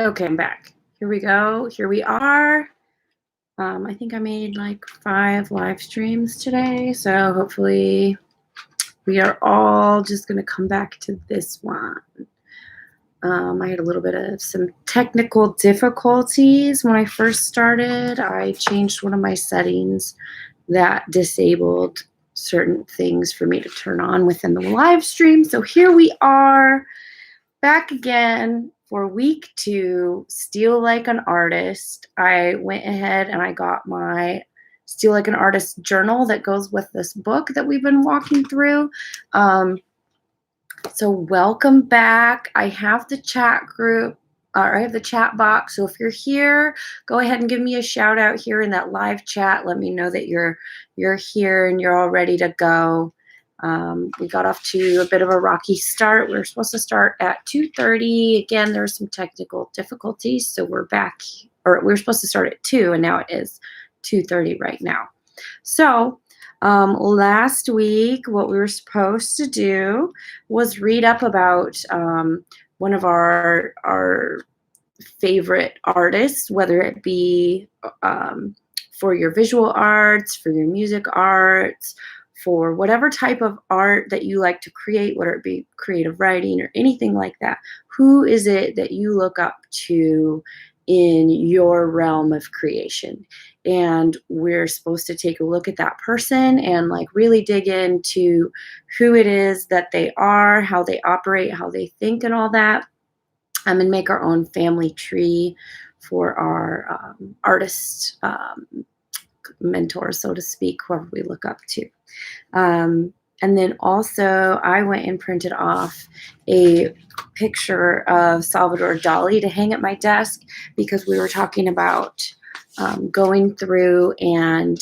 Okay, I'm back. Here we go. Here we are. I think I made like 5 live streams today, so hopefully we are all just going to come back to this one. I had a little bit of some technical difficulties when I first started. I changed one of my settings that disabled certain things for me to turn on within the live stream. So here we are back again for week 2, Steal Like an Artist. I went ahead and I got my Steal Like an Artist journal that goes with this book that we've been walking through. So welcome back. I have the chat group, or I have the chat box. So if you're here, go ahead and give me a shout out here in that live chat. Let me know that you're here and you're all ready to go. We got off to a bit of a rocky start. We were supposed to start at 2:30. Again, there were some technical difficulties, so we're back, or we were supposed to start at 2, and now it is 2:30 right now. So last week, what we were supposed to do was read up about one of our favorite artists, whether it be for your visual arts, for your music arts, for whatever type of art that you like to create, whether it be creative writing or anything like that. Who is it that you look up to in your realm of creation? And we're supposed to take a look at that person and like really dig into who it is that they are, how they operate, how they think, and all that. And make our own family tree for our artist mentors, so to speak, whoever we look up to. And then also I went and printed off a picture of Salvador Dali to hang at my desk, because we were talking about going through and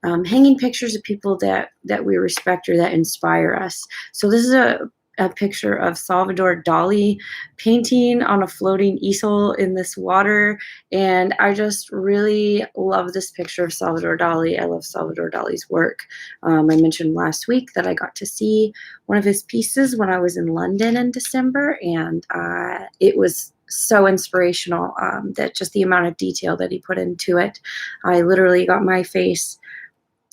hanging pictures of people that we respect or that inspire us. So this is a picture of Salvador Dali painting on a floating easel in this water. And I just really love this picture of Salvador Dali. I love Salvador Dali's work. I mentioned last week that I got to see one of his pieces when I was in London in December, and it was so inspirational, that just the amount of detail that he put into it. I literally got my face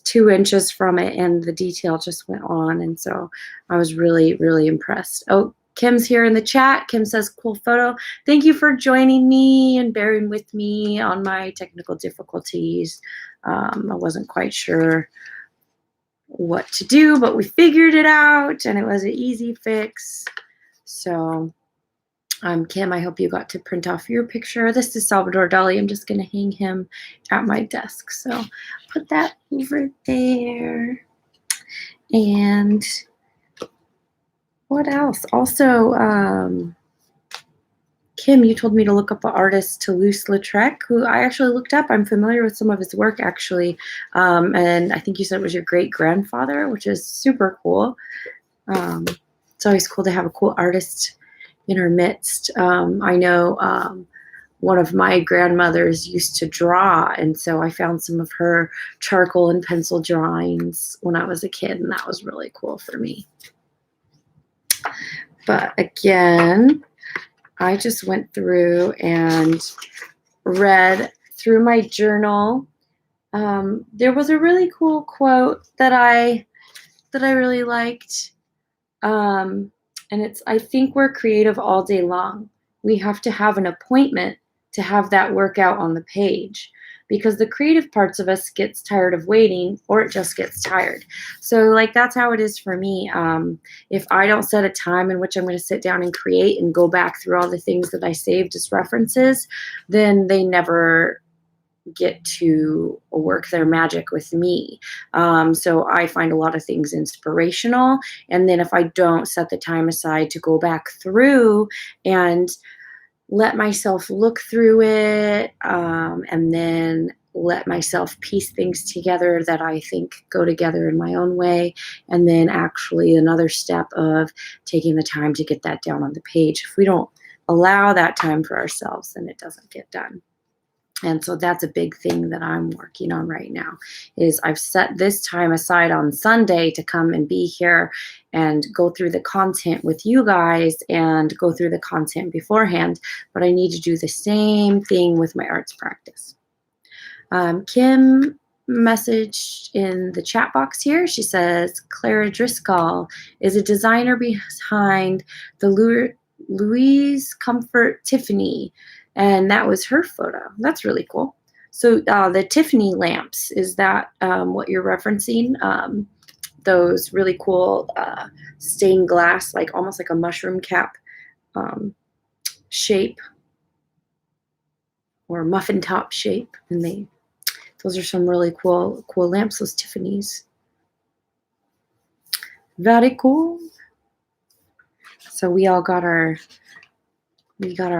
2 inches from it, and the detail just went on. And so I was really, really impressed. Oh, Kim's here in the chat. Kim says, cool photo. Thank you for joining me and bearing with me on my technical difficulties. I wasn't quite sure what to do, but we figured it out, and it was an easy fix. So Kim, I hope you got to print off your picture. This is Salvador Dali. I'm just going to hang him at my desk. So put that over there. And what else? Also, Kim, you told me to look up an artist, Toulouse-Lautrec, who I actually looked up. I'm familiar with some of his work, actually. And I think you said it was your great-grandfather, which is super cool. It's always cool to have a cool artist in our midst. I know one of my grandmothers used to draw, and so I found some of her charcoal and pencil drawings when I was a kid, and that was really cool for me. But again, I just went through and read through my journal. There was a really cool quote that I really liked. And it's, I think we're creative all day long. We have to have an appointment to have that work out on the page, because the creative parts of us gets tired of waiting, or it just gets tired. So like, that's how it is for me. If I don't set a time in which I'm going to sit down and create and go back through all the things that I saved as references, then they never get to work their magic with me. So I find a lot of things inspirational. And then if I don't set the time aside to go back through and let myself look through it, and then let myself piece things together that I think go together in my own way, and then actually another step of taking the time to get that down on the page. If we don't allow that time for ourselves, then it doesn't get done. And so that's a big thing that I'm working on right now, is I've set this time aside on Sunday to come and be here and go through the content with you guys and go through the content beforehand. But I need to do the same thing with my arts practice. Kim messaged in the chat box here. She says, Clara Driscoll is a designer behind the Louise Comfort Tiffany. And that was her photo. That's really cool. So the Tiffany lamps, is that what you're referencing? Those really cool stained glass, like almost like a mushroom cap shape, or muffin top shape. And those are some really cool lamps, those Tiffany's. Very cool. So we all got our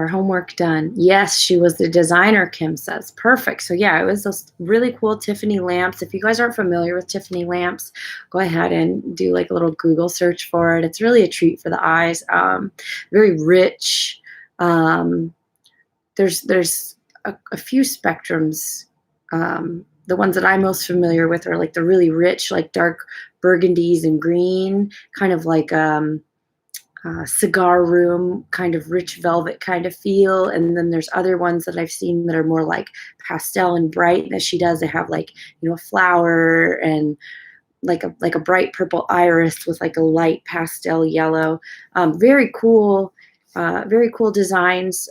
homework done. Yes, she was the designer, Kim says. Perfect. So yeah, it was those really cool Tiffany lamps. If you guys aren't familiar with Tiffany lamps, go ahead and do like a little Google search for it. It's really a treat for the eyes. Very rich. There's a few spectrums. The ones that I'm most familiar with are like the really rich, like dark burgundies and green, kind of like cigar room, kind of rich velvet kind of feel. And then there's other ones that I've seen that are more like pastel and bright that she does. They have like, you know, flower and like a bright purple iris with like a light pastel yellow. Very cool designs.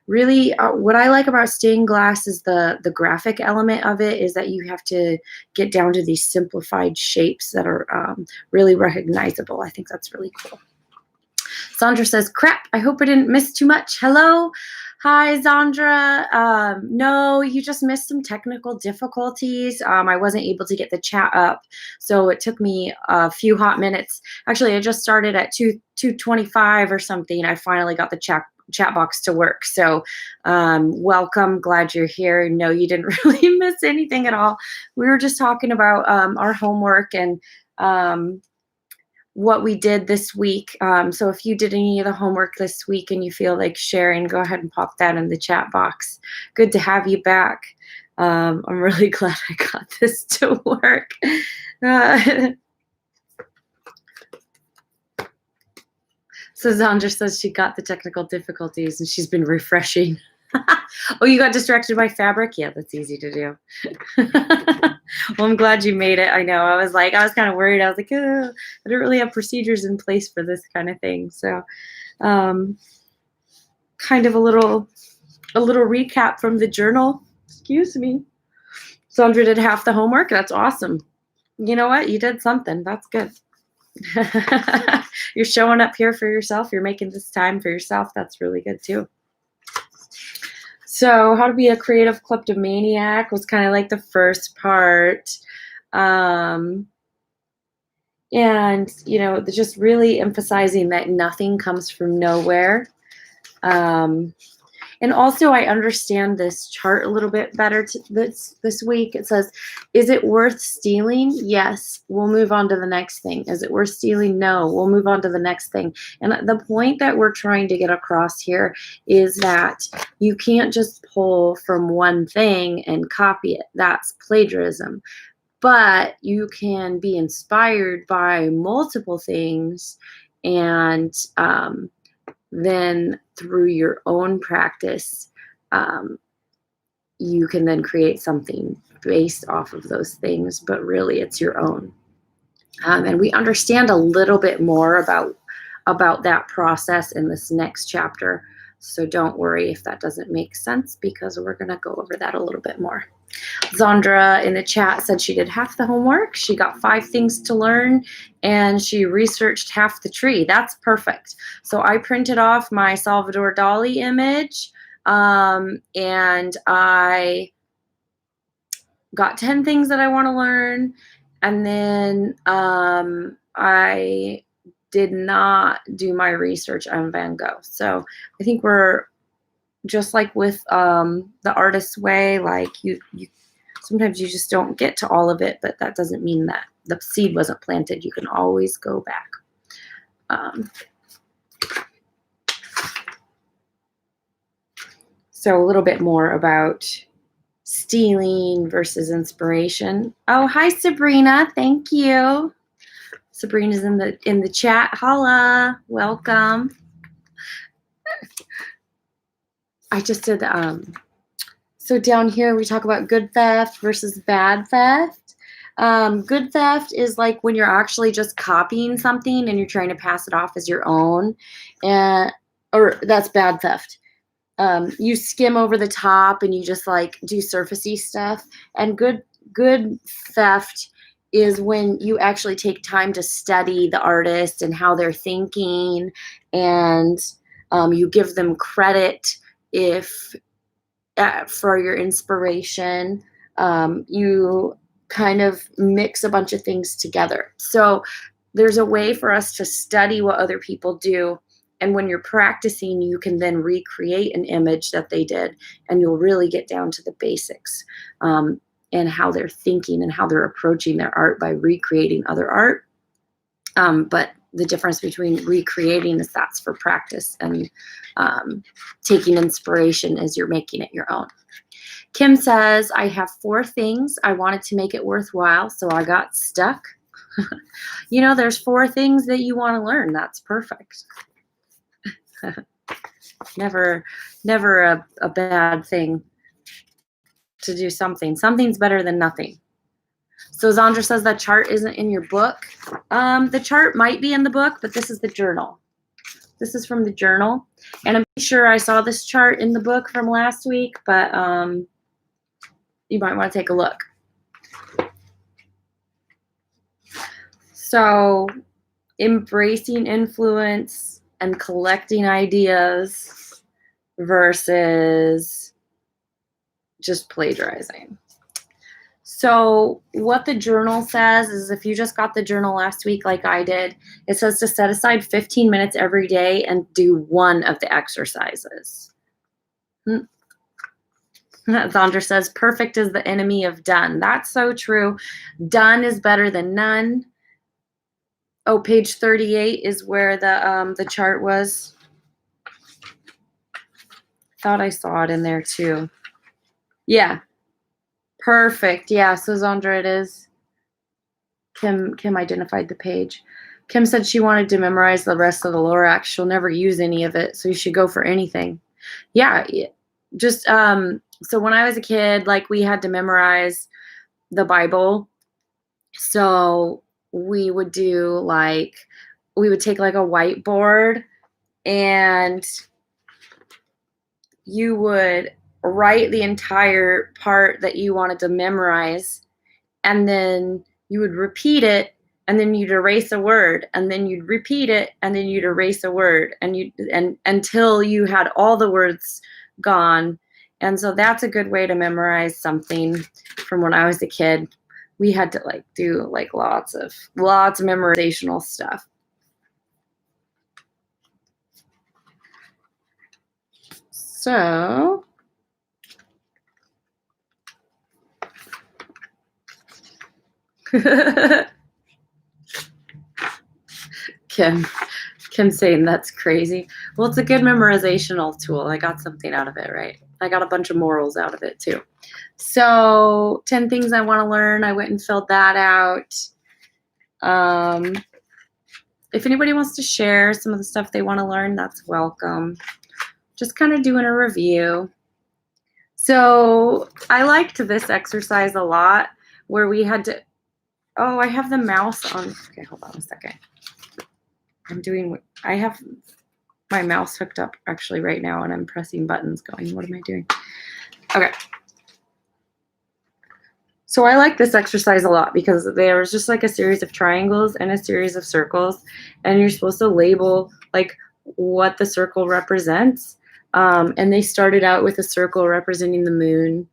Really, what I like about stained glass is the graphic element of it, is that you have to get down to these simplified shapes that are really recognizable. I think that's really cool. Sandra says, crap, I hope I didn't miss too much. Hello. Hi, Sandra. No, you just missed some technical difficulties. I wasn't able to get the chat up, so it took me a few hot minutes. Actually, I just started at 2:25 or something. I finally got the chat box to work. So welcome. Glad you're here. No, you didn't really miss anything at all. We were just talking about our homework and what we did this week. So if you did any of the homework this week and you feel like sharing, go ahead and pop that in the chat box. Good to have you back. I'm really glad I got this to work. So Zandra says she got the technical difficulties and she's been refreshing. Oh, you got distracted by fabric? Yeah, that's easy to do. Well, I'm glad you made it. I know. I was kind of worried. I was like, oh, I don't really have procedures in place for this kind of thing. So kind of a little recap from the journal. Excuse me. Sandra did half the homework. That's awesome. You know what? You did something. That's good. You're showing up here for yourself. You're making this time for yourself. That's really good too. So how to be a creative kleptomaniac was kind of like the first part. And, you know, just really emphasizing that nothing comes from nowhere. And also I understand this chart a little bit better this week. It says, is it worth stealing? Yes. We'll move on to the next thing. Is it worth stealing? No. We'll move on to the next thing. And the point that we're trying to get across here is that you can't just pull from one thing and copy it. That's plagiarism. But you can be inspired by multiple things, and then through your own practice, you can then create something based off of those things, but really it's your own. And we understand a little bit more about that process in this next chapter. So don't worry if that doesn't make sense, because we're going to go over that a little bit more. Zandra in the chat said she did half the homework. She got 5 things to learn, and she researched half the tree. That's perfect. So I printed off my Salvador Dali image, and I got 10 things that I want to learn. And then I did not do my research on Van Gogh. So I think we're just like with the artist's way, like you sometimes you just don't get to all of it, but that doesn't mean that the seed wasn't planted. You can always go back. So a little bit more about stealing versus inspiration. Oh, hi Sabrina, thank you. Sabrina's in the chat. Holla, welcome. I just did so down here we talk about good theft versus bad theft. Good theft is like when you're actually just copying something and you're trying to pass it off as your own, or that's bad theft. You skim over the top and you just like do surfacey stuff. And good theft is when you actually take time to study the artist and how they're thinking, and you give them credit if for your inspiration. You kind of mix a bunch of things together. So there's a way for us to study what other people do. And when you're practicing, you can then recreate an image that they did, and you'll really get down to the basics and how they're thinking and how they're approaching their art by recreating other art. But the difference between recreating is that's for practice, and taking inspiration as you're making it your own. Kim says, I have 4 things. I wanted to make it worthwhile, so I got stuck. You know, there's 4 things that you want to learn. That's perfect. Never a bad thing to do something. Something's better than nothing. So Zandra says that chart isn't in your book. The chart might be in the book, but this is the journal. This is from the journal. And I'm sure I saw this chart in the book from last week, but you might want to take a look. So embracing influence and collecting ideas versus just plagiarizing. So what the journal says is, if you just got the journal last week like I did, it says to set aside 15 minutes every day and do one of the exercises. Zandra says, perfect is the enemy of done. That's so true. Done is better than none. Oh, page 38 is where the chart was. Thought I saw it in there too. Yeah. Perfect. Yeah, so Zandra, it is. Kim identified the page. Kim said she wanted to memorize the rest of the Lorax. She'll never use any of it, so you should go for anything. Yeah, just so when I was a kid, like, we had to memorize the Bible. So we would do we would take like a whiteboard, and you would write the entire part that you wanted to memorize, and then you would repeat it, and then you'd erase a word, and then you'd repeat it, and then you'd erase a word, and until you had all the words gone. And so that's a good way to memorize something. From when I was a kid, we had to do lots of memorizational stuff. So Kim saying that's crazy. Well, it's a good memorizational tool. I got something out of it, right? I got a bunch of morals out of it too. So 10 things I want to learn. I went and filled that out. If anybody wants to share some of the stuff they want to learn, that's welcome. Just kind of doing a review. So I liked this exercise a lot, where we had to, oh, I have the mouse on. Okay, hold on a second. I have my mouse hooked up actually right now, and I'm pressing buttons going, what am I doing? Okay. So I like this exercise a lot, because there's just like a series of triangles and a series of circles, and you're supposed to label like what the circle represents. And they started out with a circle representing the moon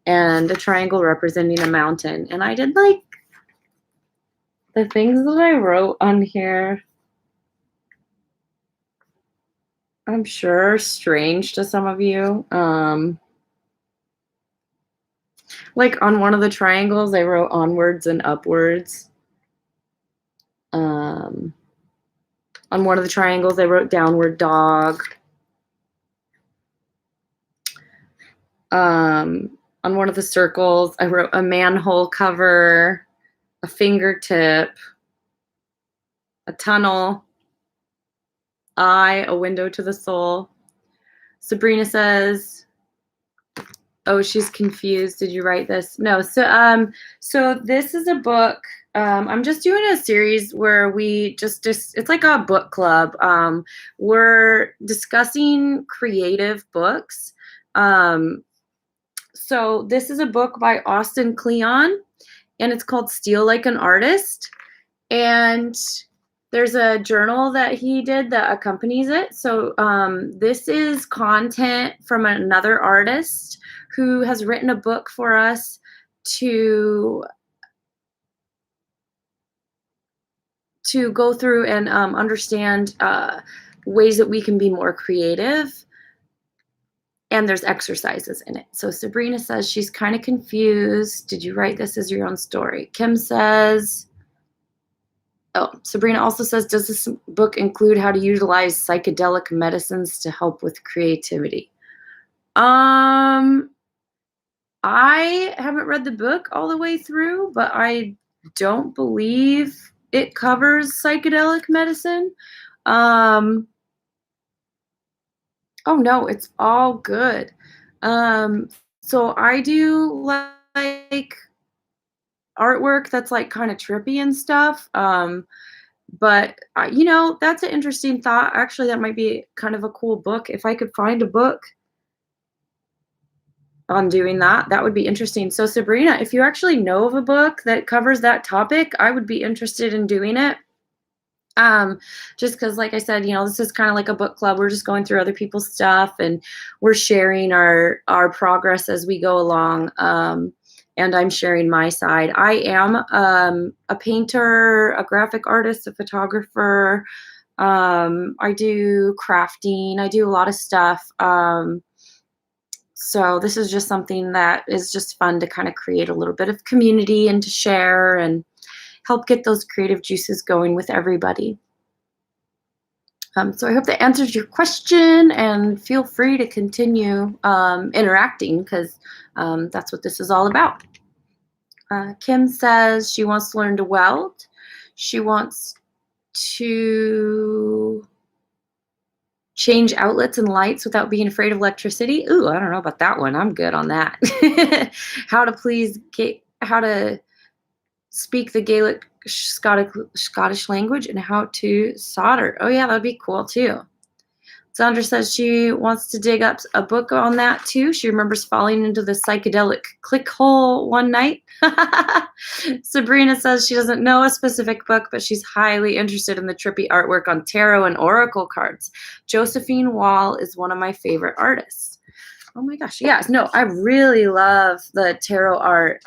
and a triangle representing a mountain. And I did like the things that I wrote on here, I'm sure strange to some of you. Like on one of the triangles, I wrote onwards and upwards. On one of the triangles, I wrote downward dog. On one of the circles, I wrote a manhole cover, a fingertip, a tunnel, eye, a window to the soul. Sabrina says, oh, she's confused. Did you write this? No. So this is a book. I'm just doing a series where we just it's like a book club. We're discussing creative books. So this is a book by Austin Kleon, and it's called Steal Like an Artist. And there's a journal that he did that accompanies it. So this is content from another artist who has written a book for us to go through and understand ways that we can be more creative. And there's exercises in it. So Sabrina says she's kind of confused. Did you write this as your own story? Kim says, oh, Sabrina also says, does this book include how to utilize psychedelic medicines to help with creativity? I haven't read the book all the way through, but I don't believe it covers psychedelic medicine. Oh no, it's all good. So I do like artwork that's like kind of trippy and stuff. But you know, that's an interesting thought. Actually, that might be kind of a cool book. If I could find a book on doing that, that would be interesting. So Sabrina, if you actually know of a book that covers that topic, I would be interested in doing it. Just because, like I said, you know, this is kind of like a book club. We're just going through other people's stuff and we're sharing our progress as we go along. And I'm sharing my side. I am a painter, a graphic artist, a photographer. I do crafting. I do a lot of stuff. So this is just something that is just fun to kind of create a little bit of community and to share and help get those creative juices going with everybody. So I hope that answers your question, and feel free to continue interacting, because that's what this is all about. Kim says she wants to learn to weld. She wants to change outlets and lights without being afraid of electricity. Ooh, I don't know about that one. I'm good on that. How to speak the Gaelic Scottish language, and how to solder. Oh yeah, that'd be cool too. Sandra says she wants to dig up a book on that too. She remembers falling into the psychedelic click hole one night. Sabrina says she doesn't know a specific book, but she's highly interested in the trippy artwork on tarot and oracle cards. Josephine Wall is one of my favorite artists. Oh my gosh, yes, no, I really love the tarot art.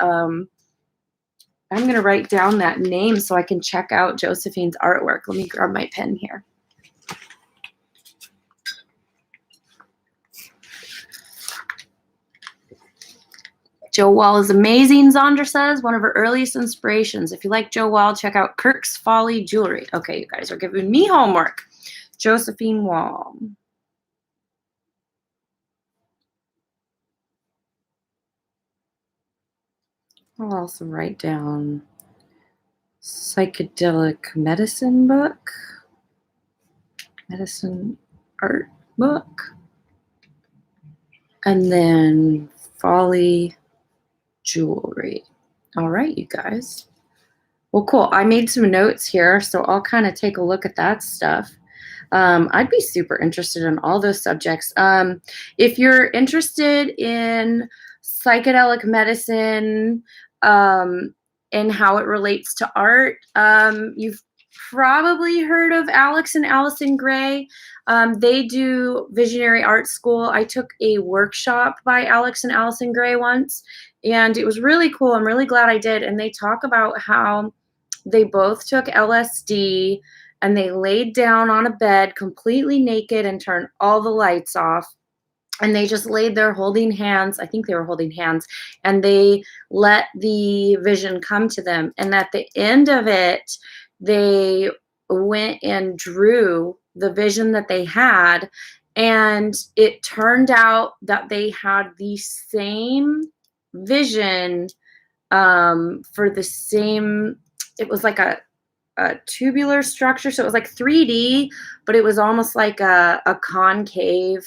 I'm going to write down that name so I can check out Josephine's artwork. Let me grab my pen here. Jo Wall is amazing, Zandra says. One of her earliest inspirations. If you like Jo Wall, check out Kirk's Folly Jewelry. Okay, you guys are giving me homework. Josephine Wall. I'll also write down psychedelic medicine book, medicine art book, and then Folly Jewelry. All right, you guys. Well, cool. I made some notes here, so I'll kind of take a look at that stuff. I'd be super interested in all those subjects. If you're interested in psychedelic medicine and how it relates to art, you've probably heard of Alex and Allison Gray. They do Visionary Art School. I took a workshop by Alex and Allison Gray once, and it was really cool. I'm really glad I did. And they talk about how they both took LSD and they laid down on a bed completely naked and turned all the lights off. And they just laid there holding hands. I think they were holding hands. And they let the vision come to them. And at the end of it, they went and drew the vision that they had. And it turned out that they had the same vision for the same, it was like a tubular structure. So it was like 3D, but it was almost like a concave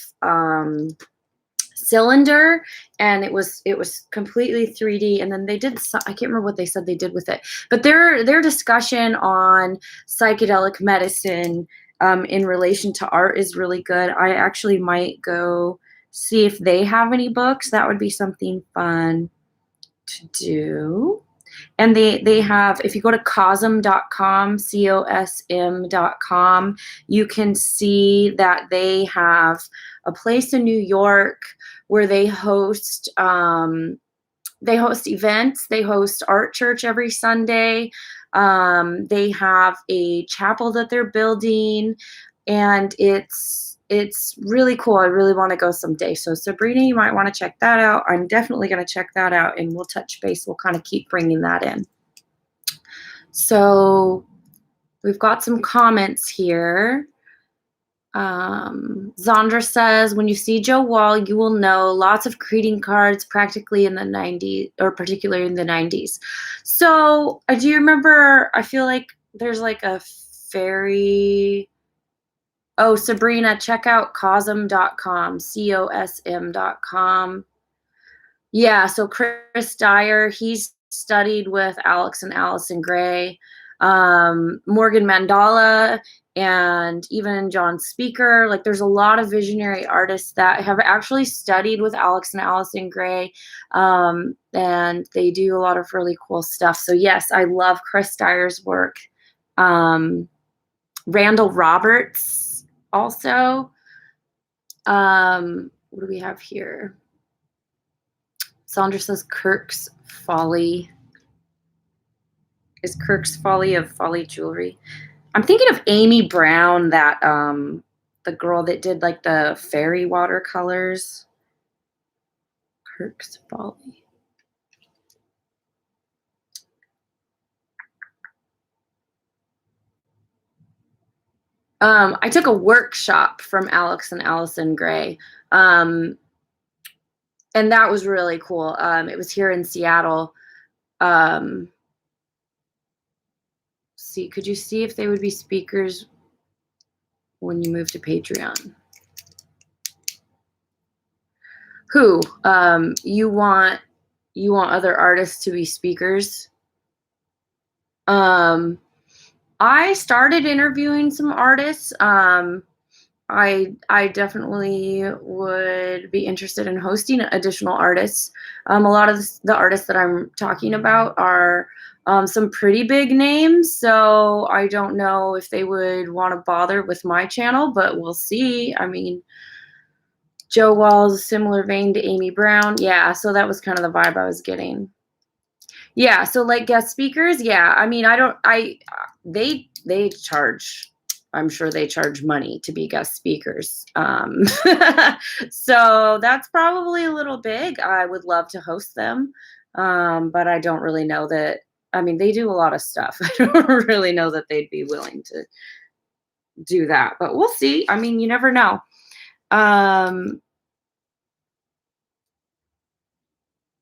cylinder, and it was completely 3D. And then they did I can't remember what they said they did with it, but their discussion on psychedelic medicine in relation to art is really good. I actually might go see if they have any books. That would be something fun to do. And they have, if you go to cosm.com, cosm.com, you can see that they have a place in New York where they host events. They host art church every Sunday. They have a chapel that they're building, and it's really cool. I really want to go someday. So Sabrina, you might want to check that out. I'm definitely going to check that out, and we'll touch base. We'll kind of keep bringing that in. So we've got some comments here. Zandra says, when you see Joe Wall, you will know lots of greeting cards practically in the 90s, or particularly in the 90s. So do you remember, I feel like there's like a fairy, oh, Sabrina, check out cosm.com, cosm.com. Yeah, so Chris Dyer, he's studied with Alex and Allison Gray, Morgan Mandala, and even John Speaker. Like, there's a lot of visionary artists that have actually studied with Alex and Allison Gray, and they do a lot of really cool stuff. So yes, I love Chris Dyer's work. Randall Roberts also. What do we have here? Sandra says Kirk's Folly. Is Kirk's Folly of Folly Jewelry? I'm thinking of Amy Brown, that the girl that did like the fairy watercolors. Kirk's Folly. I took a workshop from Alex and Allison Gray, and that was really cool. It was here in Seattle. See, could you see if they would be speakers when you move to Patreon? Who? You want other artists to be speakers? I started interviewing some artists. I definitely would be interested in hosting additional artists. A lot of the artists that I'm talking about are some pretty big names, so I don't know if they would want to bother with my channel, but we'll see. I mean, Joe Wall's a similar vein to Amy Brown. Yeah, so that was kind of the vibe I was getting. Yeah, so like guest speakers, yeah. I mean, they charge, I'm sure they charge money to be guest speakers. So that's probably a little big. I would love to host them, but I don't really know that. I mean, they do a lot of stuff. I don't really know that they'd be willing to do that, but we'll see. I mean, you never know. All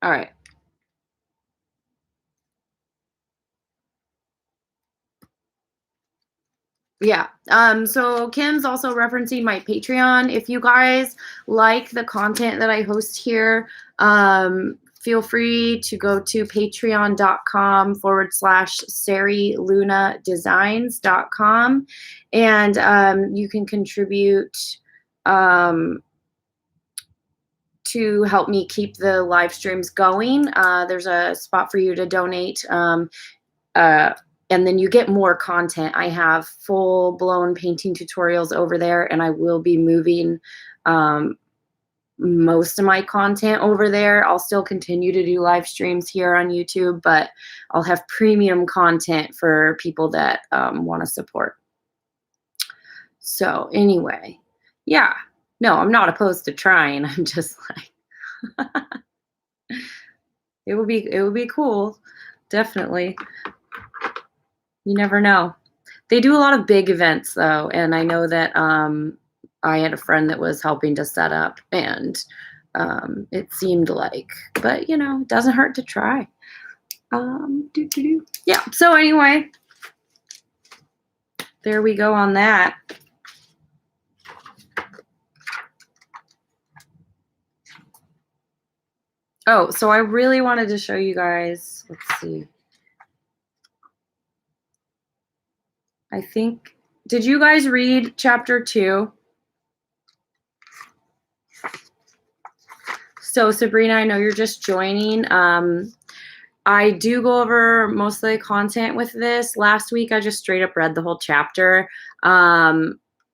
right. Yeah. So Kim's also referencing my Patreon. If you guys like the content that I host here, feel free to go to patreon.com/SariLunaDesigns.com, and you can contribute to help me keep the live streams going. There's a spot for you to donate. And then you get more content. I have full-blown painting tutorials over there, and I will be moving most of my content over there. I'll still continue to do live streams here on YouTube, but I'll have premium content for people that want to support. So anyway, yeah. No, I'm not opposed to trying. I'm just like, it would be cool, definitely. You never know. They do a lot of big events though, and I know that I had a friend that was helping to set up, and it seemed like, but you know, it doesn't hurt to try. Yeah, so anyway, there we go on that. Oh, so I really wanted to show you guys, let's see. I think, did you guys read chapter 2? So Sabrina, I know you're just joining. I do go over most of the content with this. Last week, I just straight up read the whole chapter.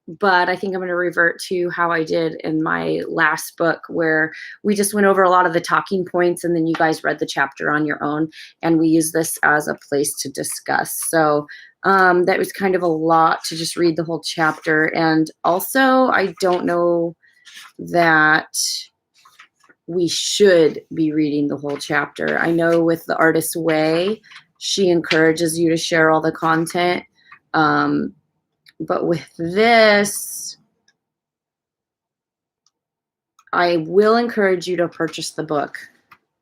But I think I'm going to revert to how I did in my last book, where we just went over a lot of the talking points, and then you guys read the chapter on your own, and we use this as a place to discuss. So that was kind of a lot to just read the whole chapter. And also, I don't know that we should be reading the whole chapter. I know with The Artist's Way, she encourages you to share all the content. But with this, I will encourage you to purchase the book.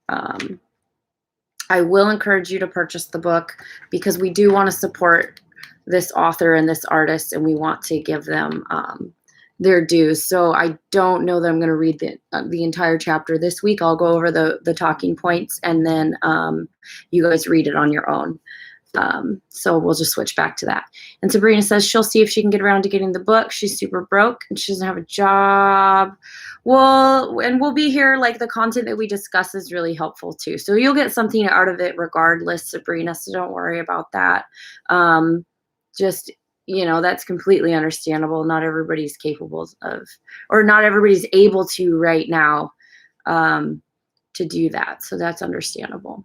I will encourage you to purchase the book because we do want to support this author and this artist, and we want to give them their dues. So I don't know that I'm going to read the entire chapter this week. I'll go over the talking points, and then you guys read it on your own. So we'll just switch back to that. And Sabrina says she'll see if she can get around to getting the book. She's super broke and she doesn't have a job. Well, and we'll be here. Like, the content that we discuss is really helpful too. So you'll get something out of it regardless, Sabrina. So don't worry about that. Just, you know, that's completely understandable. Not everybody's capable of, or not everybody's able to right now to do that. So that's understandable.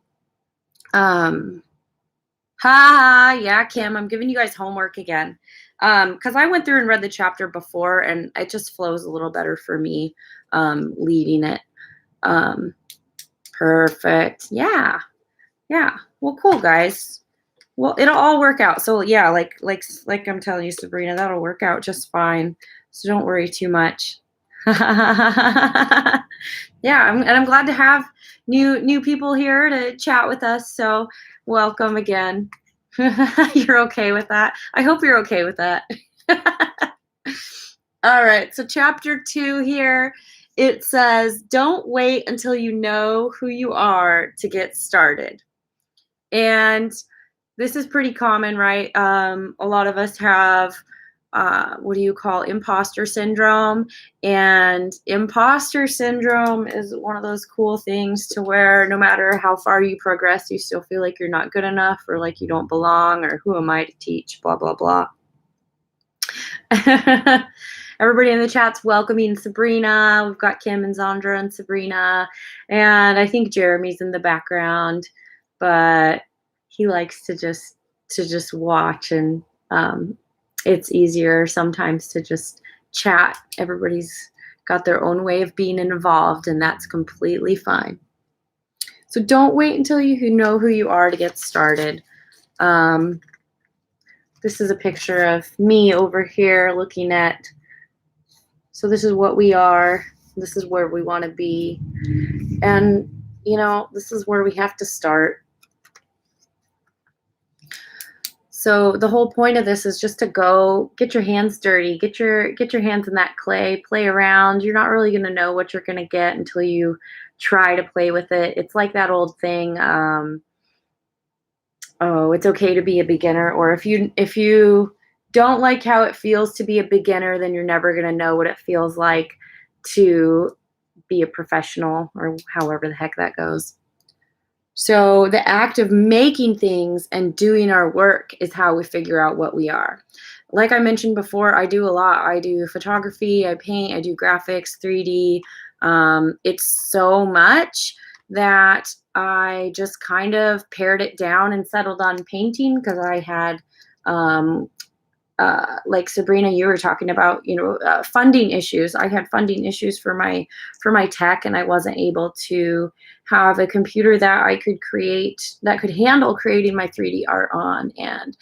Yeah, Kim, I'm giving you guys homework again. Because I went through and read the chapter before, and it just flows a little better for me leading it. Perfect. Yeah. Well, cool, guys. Well, it'll all work out. So yeah, like I'm telling you, Sabrina, that'll work out just fine. So don't worry too much. Yeah, I'm glad to have new people here to chat with us. So welcome again. You're okay with that? I hope you're okay with that. All right, so chapter 2 here, it says, don't wait until you know who you are to get started. And this is pretty common, right? A lot of us have imposter syndrome. And imposter syndrome is one of those cool things to where no matter how far you progress, you still feel like you're not good enough, or like you don't belong, or who am I to teach, blah, blah, blah. Everybody in the chat's welcoming Sabrina. We've got Kim and Zandra and Sabrina. And I think Jeremy's in the background, but he likes to just watch, and it's easier sometimes to just chat. Everybody's got their own way of being involved, and that's completely fine. So don't wait until you know who you are to get started. This is a picture of me over here looking at, so this is what we are. This is where we want to be. And, you know, this is where we have to start. So the whole point of this is just to go get your hands dirty, get your hands in that clay, play around. You're not really going to know what you're going to get until you try to play with it. It's like that old thing, oh, it's okay to be a beginner. Or if you don't like how it feels to be a beginner, then you're never going to know what it feels like to be a professional, or however the heck that goes. So the act of making things and doing our work is how we figure out what we are. Like I mentioned before, I do a lot. I do photography, I paint, I do graphics, 3D. It's so much that I just kind of pared it down and settled on painting, because I had like Sabrina, you were talking about, funding issues. I had funding issues for my tech, and I wasn't able to have a computer that I could that could handle creating my 3D art on. And,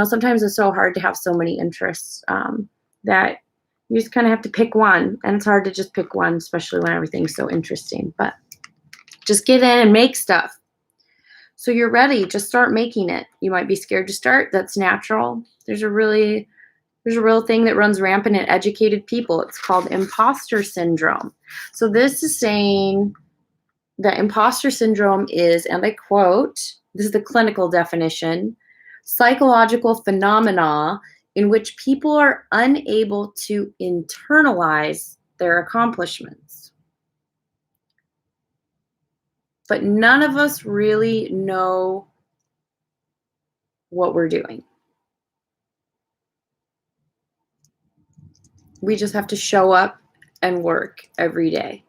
sometimes it's so hard to have so many interests that You just kind of have to pick one, and it's hard to just pick one, especially when everything's so interesting. But just get in and make stuff. So you're ready, just start making it. You might be scared to start. That's natural. There's a real thing that runs rampant in educated people. It's called imposter syndrome. So this is saying that imposter syndrome is, and I quote, this is the clinical definition, psychological phenomena in which people are unable to internalize their accomplishments. But none of us really know what we're doing. We just have to show up and work every day.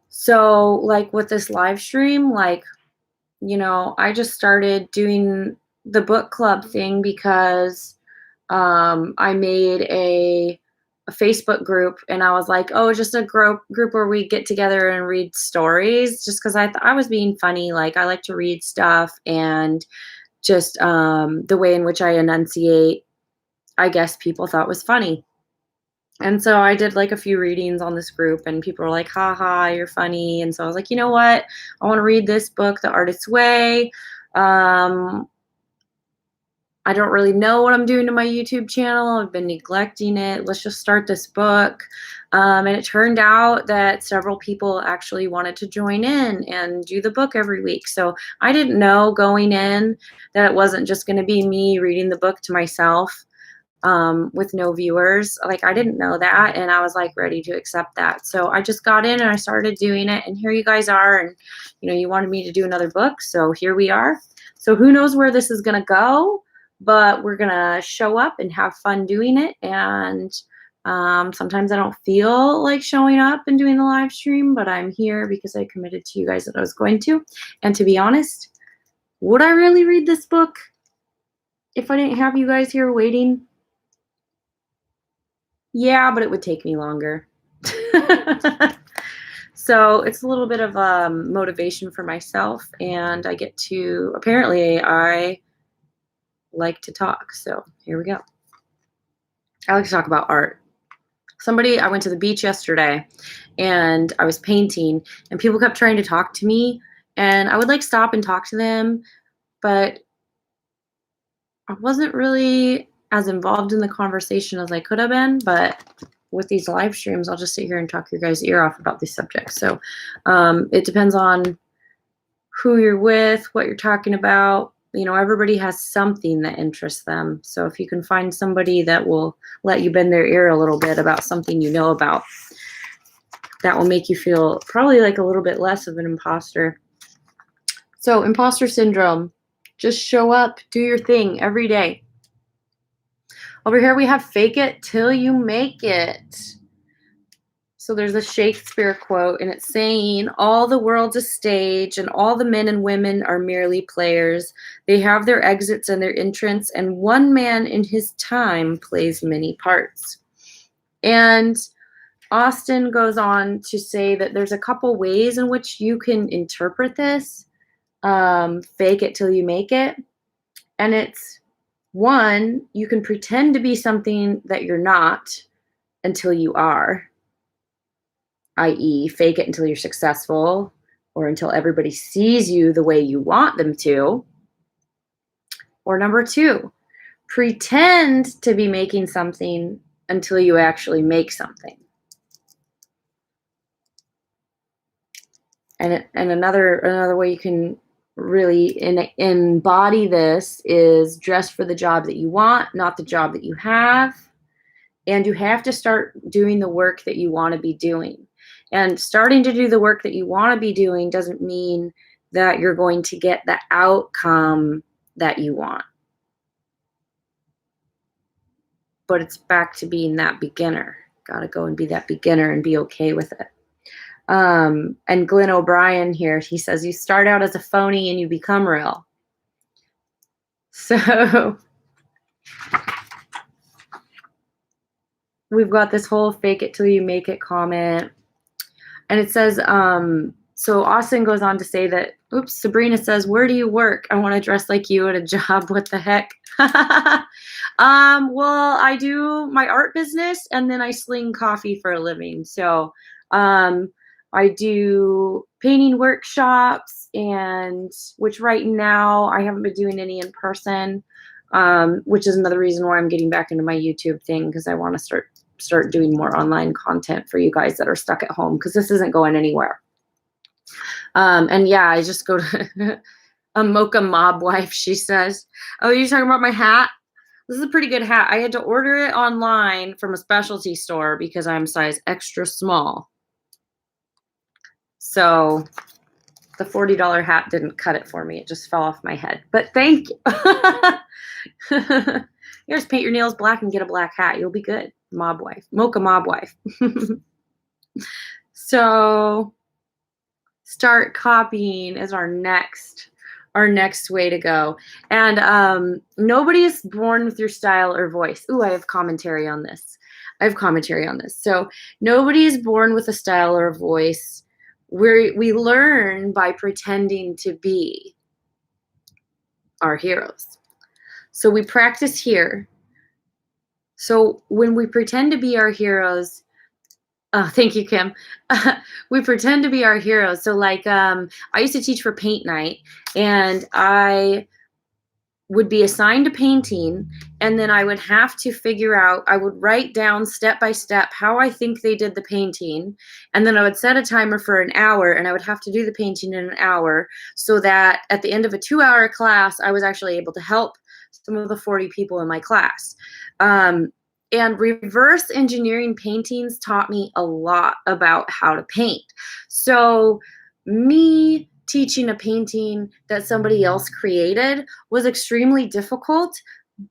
So like with this live stream, like, you know, I just started doing the book club thing because I made a Facebook group, and I was like, oh, just a group where we get together and read stories, just because I was being funny. Like, I like to read stuff, and just the way in which I enunciate, I guess people thought was funny. And so I did like a few readings on this group, and people were like, ha ha, you're funny. And so I was like, you know what? I want to read this book, The Artist's Way. I don't really know what I'm doing to my YouTube channel. I've been neglecting it. Let's just start this book. And it turned out that several people actually wanted to join in and do the book every week. So I didn't know going in that it wasn't just going to be me reading the book to myself with no viewers. Like, I didn't know that, and I was like ready to accept that. So I just got in and I started doing it, and here you guys are. And you know, you wanted me to do another book, so here we are. So who knows where this is going to go, but we're going to show up and have fun doing it. And sometimes I don't feel like showing up and doing the live stream, but I'm here because I committed to you guys that I was going to. And to be honest, would I really read this book if I didn't have you guys here waiting? Yeah, but it would take me longer. So it's a little bit of motivation for myself, and I get to, apparently I like to talk. So here we go. I like to talk about art. I went to the beach yesterday, and I was painting, and people kept trying to talk to me, and I would like stop and talk to them, but I wasn't really as involved in the conversation as I could have been. But with these live streams, I'll just sit here and talk your guys' ear off about these subjects. So it depends on who you're with, what you're talking about. You know, everybody has something that interests them. So if you can find somebody that will let you bend their ear a little bit about something you know about, that will make you feel probably like a little bit less of an imposter. So imposter syndrome, just show up, do your thing every day. Over here we have fake it till you make it. So there's a Shakespeare quote, and it's saying, all the world's a stage, and all the men and women are merely players. They have their exits and their entrance, and one man in his time plays many parts. And Austin goes on to say that there's a couple ways in which you can interpret this, fake it till you make it. And it's, one, you can pretend to be something that you're not until you are, i.e., fake it until you're successful or until everybody sees you the way you want them to. Or number two, pretend to be making something until you actually make something. And another way you can really embody this is dress for the job that you want, not the job that you have. And you have to start doing the work that you want to be doing. And starting to do the work that you want to be doing doesn't mean that you're going to get the outcome that you want. But it's back to being that beginner. Got to go and be that beginner and be okay with it. And Glenn O'Brien here, he says, you start out as a phony and you become real. So we've got this whole fake it till you make it comment. And it says, so Austin goes on to say that Oops, Sabrina says, where do you work? I want to dress like you at a job. What the heck? Well, I do my art business and then I sling coffee for a living. So I do painting workshops, and which right now I haven't been doing any in person, which is another reason why I'm getting back into my YouTube thing, because I want to start doing more online content for you guys that are stuck at home, because this isn't going anywhere. And yeah, I just go to a mocha mob wife, she says. Oh, you're talking about my hat? This is a pretty good hat. I had to order it online from a specialty store because I'm size extra small. So the $40 hat didn't cut it for me. It just fell off my head. But thank you. You just paint your nails black and get a black hat. You'll be good. Mob wife. Mocha mob wife. So start copying is our next way to go. And nobody is born with your style or voice. Ooh, I have commentary on this. So nobody is born with a style or a voice. We learn by pretending to be our heroes. So we practice here. So when we pretend to be our heroes, oh, thank you, Kim. We pretend to be our heroes. So like I used to teach for paint night, and I would be assigned a painting, and then I would have to figure out, I would write down step by step how I think they did the painting, and then I would set a timer for an hour, and I would have to do the painting in an hour, so that at the end of a 2-hour class, I was actually able to help some of the 40 people in my class. And reverse engineering paintings taught me a lot about how to paint. So me teaching a painting that somebody else created was extremely difficult,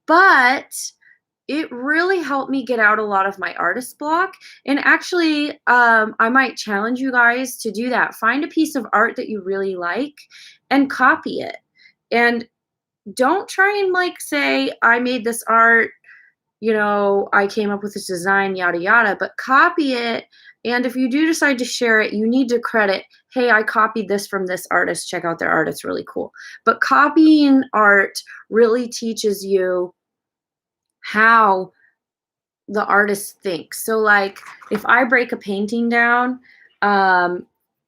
but it really helped me get out a lot of my artist block. And actually, I might challenge you guys to do that. Find a piece of art that you really like and copy it. And don't try and like say, I made this art, you know, I came up with this design, yada, yada, but copy it. And if you do decide to share it, you need to credit, hey, I copied this from this artist. Check out their art. It's really cool. But copying art really teaches you how the artist thinks. So like if I break a painting down,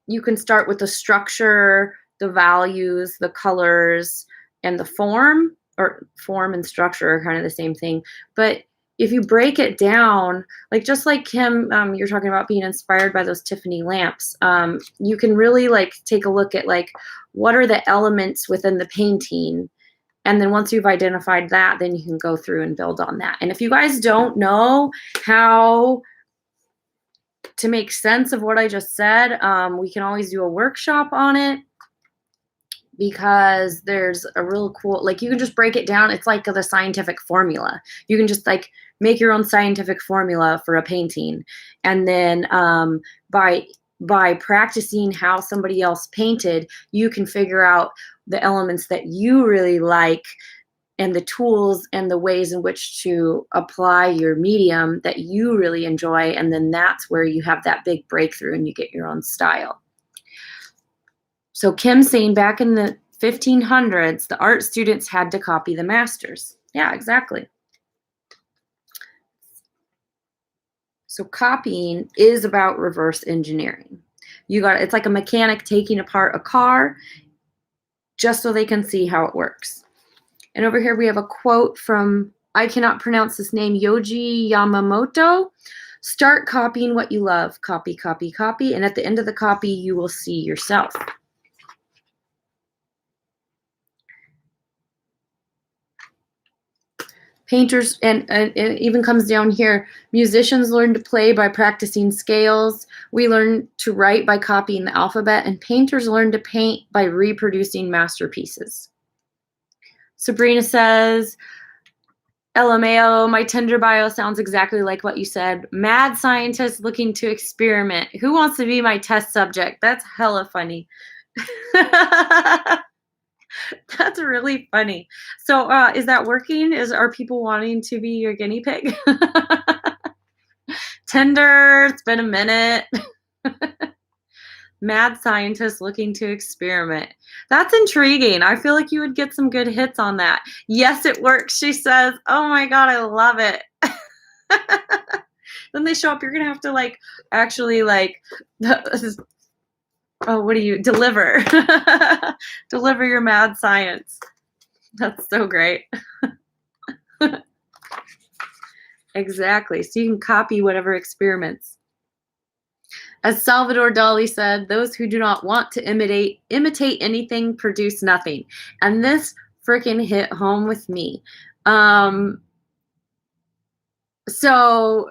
you can start with the structure, the values, the colors, and the form, or form and structure are kind of the same thing. But if you break it down, like just like Kim, you're talking about being inspired by those Tiffany lamps, you can really like take a look at like what are the elements within the painting. And then once you've identified that, then you can go through and build on that. And if you guys don't know how to make sense of what I just said, we can always do a workshop on it, because there's a real cool, like you can just break it down. It's like the scientific formula. You can just like make your own scientific formula for a painting. And then by practicing how somebody else painted, you can figure out the elements that you really like and the tools and the ways in which to apply your medium that you really enjoy. And then that's where you have that big breakthrough and you get your own style. So Kim's saying back in the 1500s, the art students had to copy the masters. Yeah, exactly. So copying is about reverse engineering. It's like a mechanic taking apart a car just so they can see how it works. And over here we have a quote from, I cannot pronounce this name, Yoji Yamamoto. Start copying what you love. Copy, copy, copy. And at the end of the copy, you will see yourself. Painters, and it even comes down here, musicians learn to play by practicing scales. We learn to write by copying the alphabet, and painters learn to paint by reproducing masterpieces. Sabrina says, LMAO, my Tinder bio sounds exactly like what you said. Mad scientist looking to experiment. Who wants to be my test subject? That's hella funny. That's really funny. So is that working? Are people wanting to be your guinea pig? Tinder, it's been a minute. Mad scientist looking to experiment. That's intriguing. I feel like you would get some good hits on that. Yes, it works, she says. Oh my God, I love it. Then they show up, you're gonna have to like actually like oh, what do you deliver? Deliver your mad science. That's so great. Exactly. So you can copy whatever experiments. As Salvador Dali said, those who do not want to imitate anything produce nothing. And this freaking hit home with me. So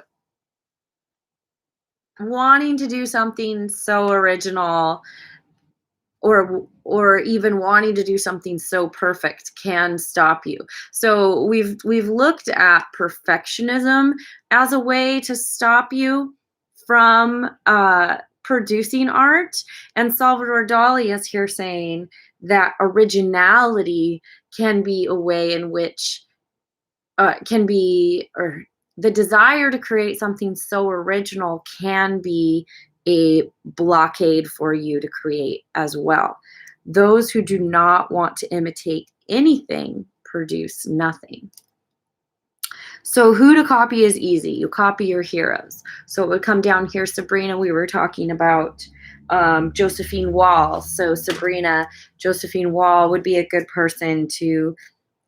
wanting to do something so original or even wanting to do something so perfect can stop you. So we've looked at perfectionism as a way to stop you from producing art, and Salvador Dali is here saying that originality can be a way in which or the desire to create something so original can be a blockade for you to create as well. Those who do not want to imitate anything produce nothing. So who to copy is easy. You copy your heroes. So it would come down here, Sabrina, we were talking about Josephine Wall. So Sabrina, Josephine Wall would be a good person to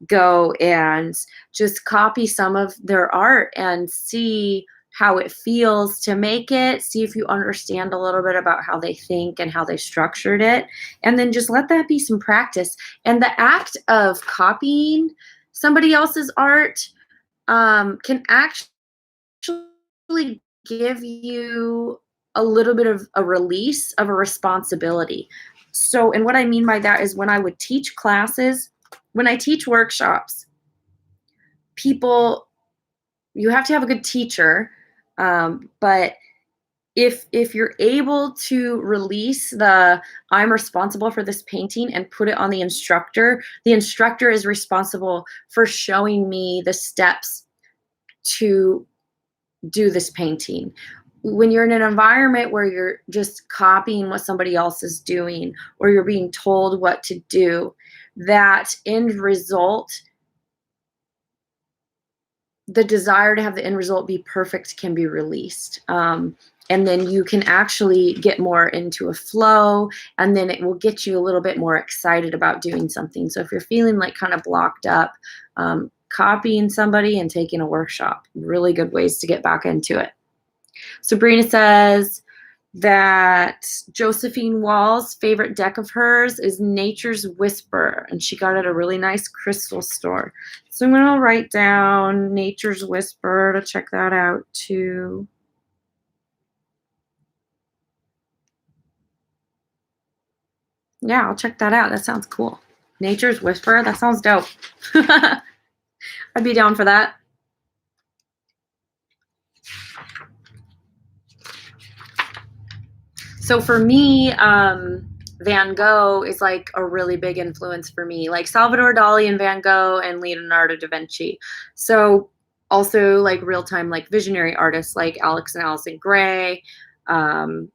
go and just copy some of their art and see how it feels to make it, see if you understand a little bit about how they think and how they structured it, and then just let that be some practice. And the act of copying somebody else's art can actually give you a little bit of a release of a responsibility. So, and what I mean by that is when I would teach classes, when I teach workshops, people, you have to have a good teacher, but if you're able to release the I'm responsible for this painting and put it on the instructor is responsible for showing me the steps to do this painting. When you're in an environment where you're just copying what somebody else is doing or you're being told what to do, that end result, the desire to have the end result be perfect can be released. And then you can actually get more into a flow, and then it will get you a little bit more excited about doing something. So if you're feeling like kind of blocked up, copying somebody and taking a workshop, really good ways to get back into it. Sabrina says that Josephine Wall's favorite deck of hers is Nature's Whisper, and she got it at a really nice crystal store. So I'm going to write down Nature's Whisper to check that out too. Yeah, I'll check that out. That sounds cool. Nature's Whisper, that sounds dope. I'd be down for that. So for me, Van Gogh is like a really big influence for me, like Salvador Dali and Van Gogh and Leonardo da Vinci. So also like real-time, like visionary artists like Alex and Allison Gray, all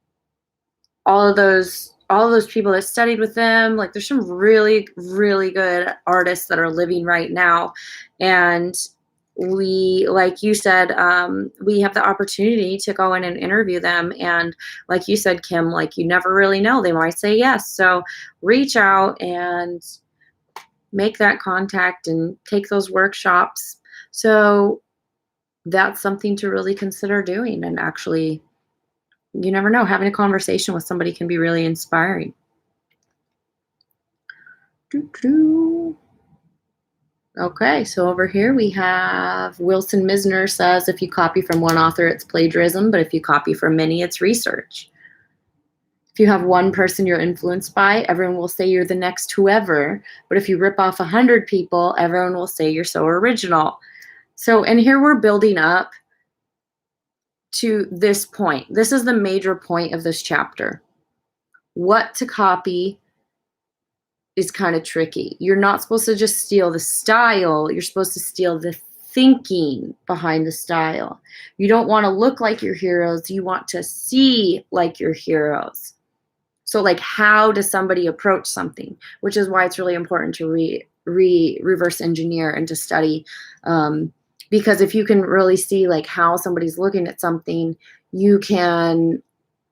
of those people that studied with them. Like there's some really, really good artists that are living right now. And we, like you said, we have the opportunity to go in and interview them. And like you said, Kim, like you never really know, they might say yes. So reach out and make that contact and take those workshops. So that's something to really consider doing. And actually, you never know, having a conversation with somebody can be really inspiring. Okay, so over here we have Wilson Misner says, if you copy from one author, it's plagiarism, but if you copy from many, it's research. If you have one person you're influenced by, everyone will say you're the next whoever, but if you rip off 100 people, everyone will say you're so original. So, and here we're building up to this point. This is the major point of this chapter. What to copy is kind of tricky. You're not supposed to just steal the style. You're supposed to steal the thinking behind the style. You don't want to look like your heroes. You want to see like your heroes. So like, how does somebody approach something? Which is why it's really important to reverse engineer and to study. Because if you can really see like how somebody's looking at something, you can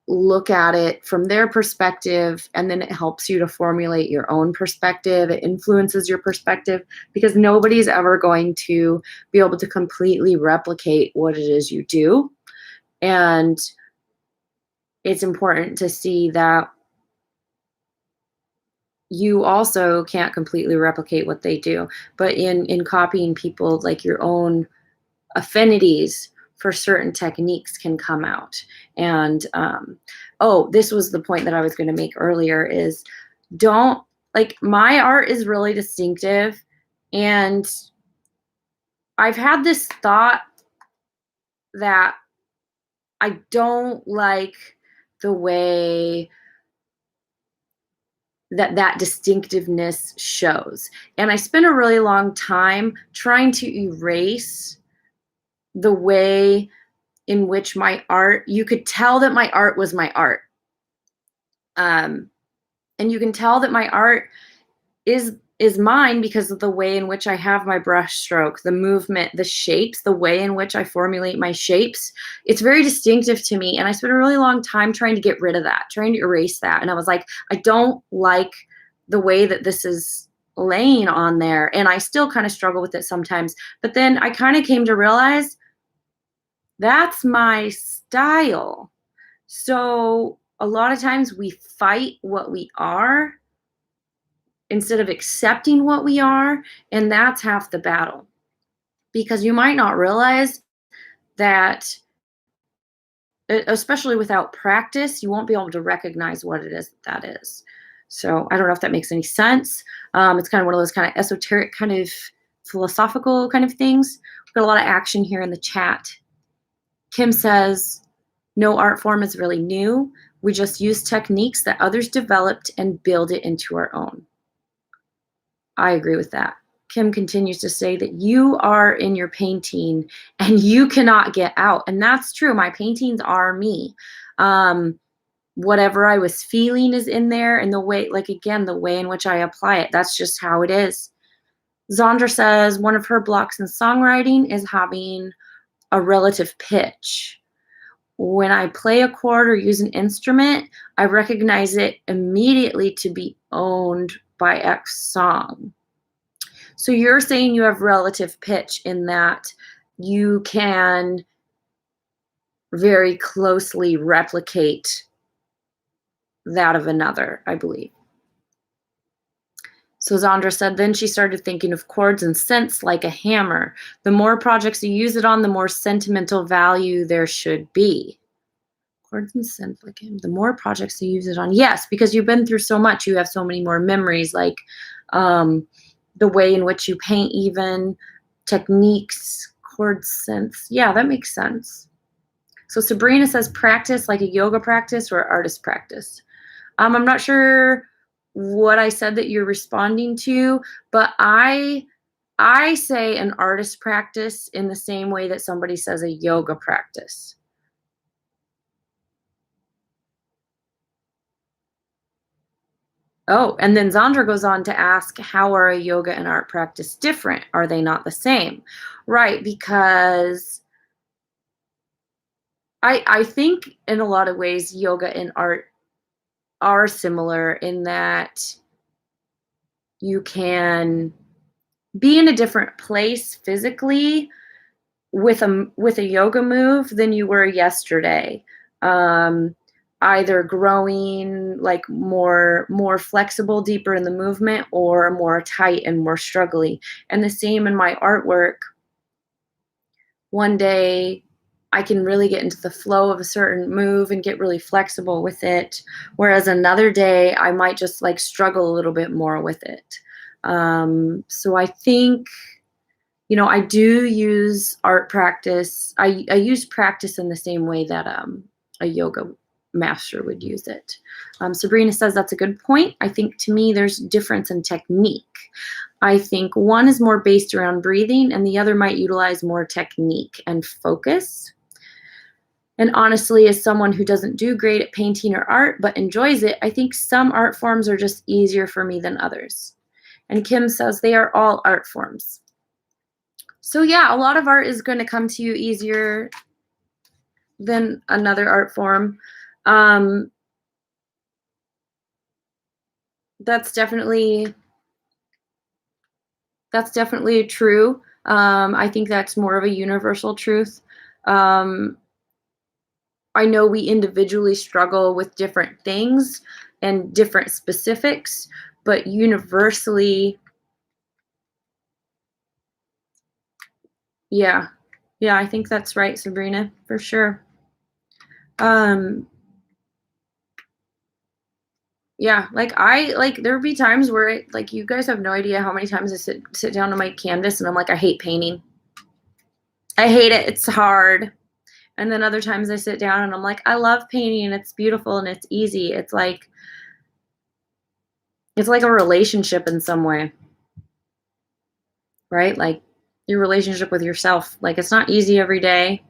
look at it from their perspective, and then it helps you to formulate your own perspective. It influences your perspective, because nobody's ever going to be able to completely replicate what it is you do. And it's important to see that you also can't completely replicate what they do, but in copying people, like your own affinities for certain techniques can come out. And oh, this was the point that I was going to make earlier, is don't, like, my art is really distinctive, and I've had this thought that I don't like the way that distinctiveness shows. And I spent a really long time trying to erase the way in which my art, you could tell that my art was my art. And you can tell that my art is mine because of the way in which I have my brush stroke, the movement, the shapes, the way in which I formulate my shapes. It's very distinctive to me. And I spent a really long time trying to get rid of that, trying to erase that. And I was like, I don't like the way that this is laying on there. And I still kind of struggle with it sometimes. But then I kind of came to realize that's my style. So a lot of times we fight what we are instead of accepting what we are, and that's half the battle. Because you might not realize that, especially without practice, you won't be able to recognize what it is that is. So I don't know if that makes any sense. It's kind of one of those kind of esoteric, kind of philosophical kind of things. We've got a lot of action here in the chat. Kim says, no art form is really new. We just use techniques that others developed and build it into our own. I agree with that. Kim continues to say that you are in your painting and you cannot get out. And that's true. My paintings are me. Whatever I was feeling is in there, and the way, like, again, the way in which I apply it, that's just how it is. Zandra says one of her blocks in songwriting is having a relative pitch. When I play a chord or use an instrument, I recognize it immediately to be owned by X song. So you're saying you have relative pitch in that you can very closely replicate that of another, I believe. So Zandra said, then she started thinking of chords and synths like a hammer. The more projects you use it on, the more sentimental value there should be. Chords and synths like him. The more projects you use it on. Yes, because you've been through so much, you have so many more memories, like the way in which you paint, even techniques, chords, synths. Yeah, that makes sense. So Sabrina says practice like a yoga practice or artist practice. I'm not sure what I said that you're responding to, but I say an artist practice in the same way that somebody says a yoga practice. Oh, and then Zandra goes on to ask, how are a yoga and art practice different? Are they not the same? Right, because I think in a lot of ways yoga and art are similar in that you can be in a different place physically with a yoga move than you were yesterday. Either growing like more flexible, deeper in the movement, or more tight and more struggly. And the same in my artwork. One day I can really get into the flow of a certain move and get really flexible with it, whereas another day I might just like struggle a little bit more with it. So I think, you know, I do use art practice. I use practice in the same way that a yoga master would use it. Sabrina says that's a good point. I think to me there's difference in technique. I think one is more based around breathing and the other might utilize more technique and focus. And honestly, as someone who doesn't do great at painting or art but enjoys it, I think some art forms are just easier for me than others. And Kim says they are all art forms. So yeah, a lot of art is going to come to you easier than another art form. That's definitely true. I think that's more of a universal truth. I know we individually struggle with different things and different specifics, but universally, yeah. Yeah, I think that's right, Sabrina, for sure. Yeah, there'd be times where you guys have no idea how many times I sit down on my canvas and I'm like, I hate painting. I hate it. It's hard. And then other times I sit down and I'm like, I love painting and it's beautiful and it's easy. It's like a relationship in some way, right? Like your relationship with yourself. Like it's not easy every day.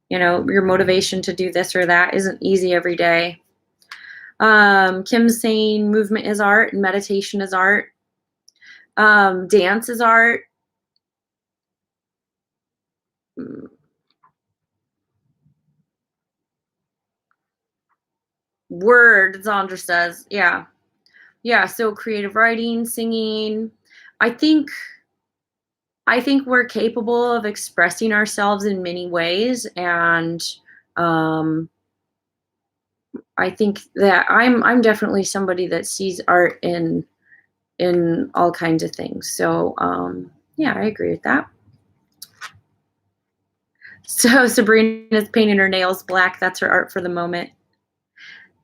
You know, your motivation to do this or that isn't easy every day. Kim's saying movement is art and meditation is art. Dance is art. Word, Zandra says. Yeah. Yeah, so creative writing, singing. I think we're capable of expressing ourselves in many ways, and I think that I'm definitely somebody that sees art in all kinds of things. So yeah, I agree with that. So Sabrina's painting her nails black. That's her art for the moment.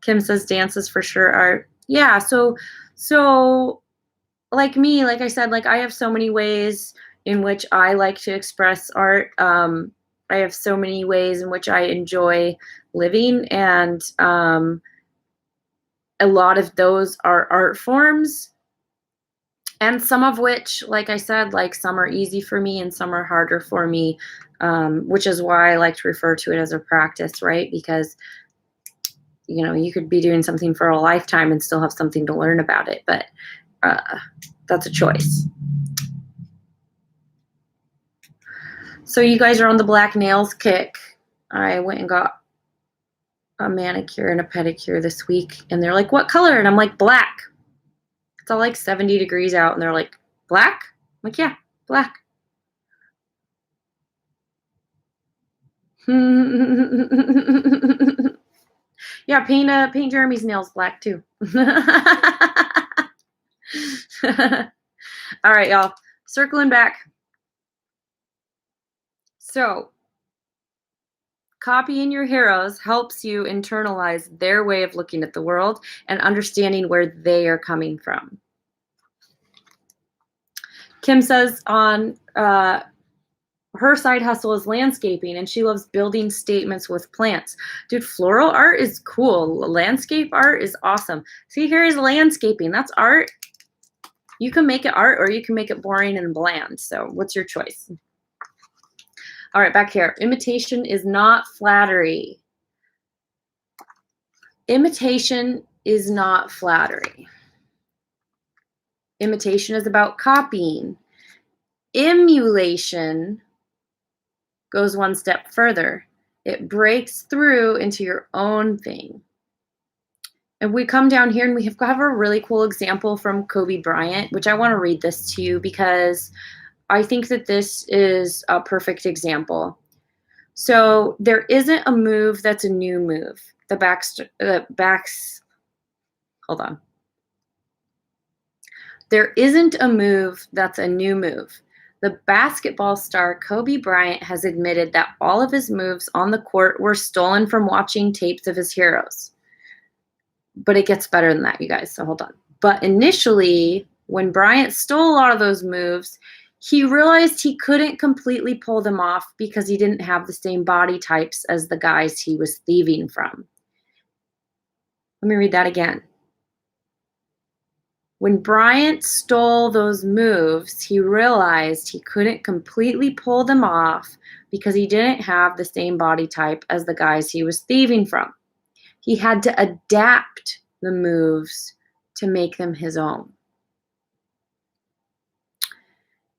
Kim says dance is for sure art. Yeah, so like me, like I said, like I have so many ways in which I like to express art. I have so many ways in which I enjoy living, and a lot of those are art forms, and some of which, like I said, like some are easy for me and some are harder for me, which is why I like to refer to it as a practice, right? Because you know, you could be doing something for a lifetime and still have something to learn about it, but that's a choice. So you guys are on the black nails kick. I went and got a manicure and a pedicure this week, and they're like, what color? And I'm like, black. It's all like 70 degrees out, and they're like, black? I'm like, yeah, black. Yeah, paint Jeremy's nails black too. All right, y'all. Circling back. So, copying your heroes helps you internalize their way of looking at the world and understanding where they are coming from. Kim says on her side hustle is landscaping, and she loves building statements with plants. Dude, floral art is cool. Landscape art is awesome. See, here is landscaping. That's art. You can make it art or you can make it boring and bland. So what's your choice? All right, back here. Imitation is not flattery. Imitation is not flattery. Imitation is about copying. Emulation goes one step further. It breaks through into your own thing. And we come down here and we have a really cool example from Kobe Bryant, which I want to read this to you because I think that this is a perfect example. So there isn't a move that's a new move. Hold on. There isn't a move that's a new move. The basketball star Kobe Bryant has admitted that all of his moves on the court were stolen from watching tapes of his heroes. But it gets better than that, you guys, so hold on. But initially, when Bryant stole a lot of those moves, he realized he couldn't completely pull them off because he didn't have the same body types as the guys he was thieving from. Let me read that again. When Bryant stole those moves, he realized he couldn't completely pull them off because he didn't have the same body type as the guys he was thieving from. He had to adapt the moves to make them his own.